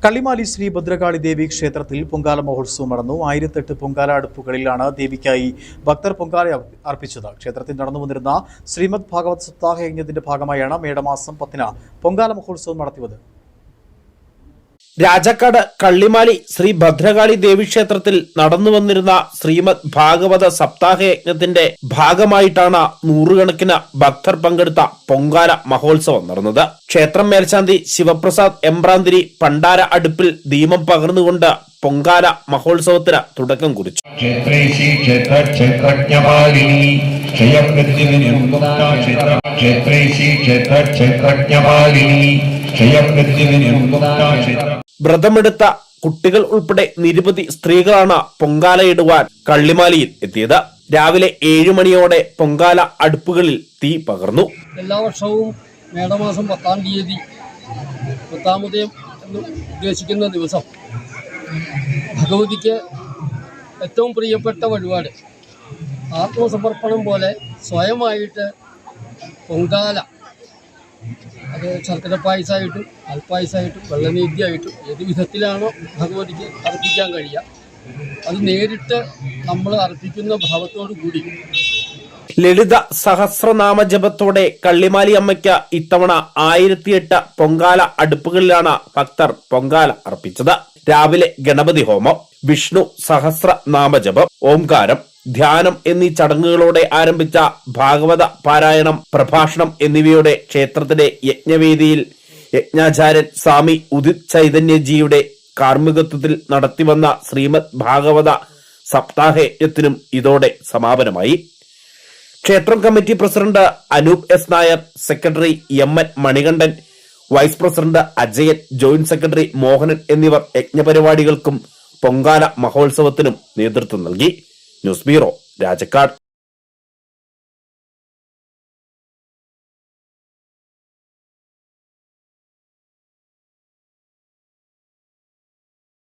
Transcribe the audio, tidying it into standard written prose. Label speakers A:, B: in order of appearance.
A: കള്ളിമാലി ശ്രീ ഭദ്രകാളി ദേവി ക്ഷേത്രത്തിൽ പൊങ്കാല മഹോത്സവം നടന്നു. 1008 പൊങ്കാല അടുപ്പുകളിലാണ് ദേവിക്കായി ഭക്തർ പൊങ്കാല അർപ്പിച്ചത്. ക്ഷേത്രത്തിൽ നടന്നു വന്നിരുന്ന ശ്രീമദ് ഭാഗവത് സപ്താഹ യജ്ഞത്തിന്റെ ഭാഗമായാണ് മേടമാസം 10 പൊങ്കാല മഹോത്സവം നടത്തിയത്.
B: രാജാക്കാട് കള്ളിമാലി ശ്രീ ഭദ്രകാളി ദേവീക്ഷേത്രത്തിൽ നടന്നു വന്നിരുന്ന ശ്രീമദ് ഭാഗവത സപ്താഹ യജ്ഞത്തിന്റെ ഭാഗമായിട്ടാണ് നൂറുകണക്കിന് ഭക്തർ പങ്കെടുത്ത പൊങ്കാല മഹോത്സവം നടന്നത്. ക്ഷേത്രം മേൽശാന്തി ശിവപ്രസാദ് എമ്പ്രാന്തിരി പണ്ടാര അടുപ്പിൽ ദീപം പകർന്നുകൊണ്ട് പൊങ്കാല മഹോത്സവത്തിന് തുടക്കം കുറിച്ചു. വ്രതമെടുത്ത കുട്ടികൾ ഉൾപ്പെടെ നിരവധി സ്ത്രീകളാണ് പൊങ്കാലയിടുവാൻ കള്ളിമാലിയിൽ എത്തിയത്. രാവിലെ 7 മണിയോടെ പൊങ്കാല അടുപ്പുകളിൽ തീ പകർന്നു.
C: എല്ലാ വർഷവും മേടമാസം 10-ാം തീയതി 10-ാം ഉദയം എന്ന് ഉദ്ദേശിക്കുന്ന ദിവസം ഭഗവതിക്ക് ഏറ്റവും പ്രിയപ്പെട്ട വഴിപാട് ആത്മസമർപ്പണം പോലെ സ്വയമായിട്ട് പൊങ്കാല, അത് ശർക്കര പായസമായിട്ടും അൽപ്പായസമായിട്ടും വെള്ളനീതിയായിട്ടും ഏത് വിധത്തിലാണോ ഭഗവതിക്ക് അർപ്പിക്കാൻ കഴിയുക അത് നേരിട്ട് നമ്മൾ അർപ്പിക്കുന്ന ഭാവത്തോടു കൂടി
B: ലളിത സഹസ്രനാമ ജപത്തോടെ കള്ളിമാലി അമ്മയ്ക്ക് ഇത്തവണ 1008 പൊങ്കാല അടുപ്പുകളിലാണ് ഭക്തർ പൊങ്കാല അർപ്പിച്ചത്. രാവിലെ ഗണപതി ഹോമം, വിഷ്ണു സഹസ്രനാമജപം, ഓംകാരം, ധ്യാനം എന്നീ ചടങ്ങുകളോടെ ആരംഭിച്ച ഭാഗവത പാരായണം, പ്രഭാഷണം എന്നിവയോടെ ക്ഷേത്രത്തിലെ യജ്ഞവേദിയിൽ യജ്ഞാചാര്യൻ സ്വാമി ഉദിത് ചൈതന്യജിയുടെ കാർമ്മികത്വത്തിൽ നടത്തിവന്ന ശ്രീമദ് ഭാഗവത സപ്താഹയജ്ഞത്തിനും ഇതോടെ സമാപനമായി. ക്ഷേത്രം committee president Anoop S Nair, secretary M N. Manikandan, vice president Ajayan, joint secretary Mohanan എന്നിവർ യജ്ഞപരിപാടികൾക്കും പൊങ്കാല മഹോത്സവത്തിനും നേതൃത്വം നൽകി. News bureau, Rajakkad.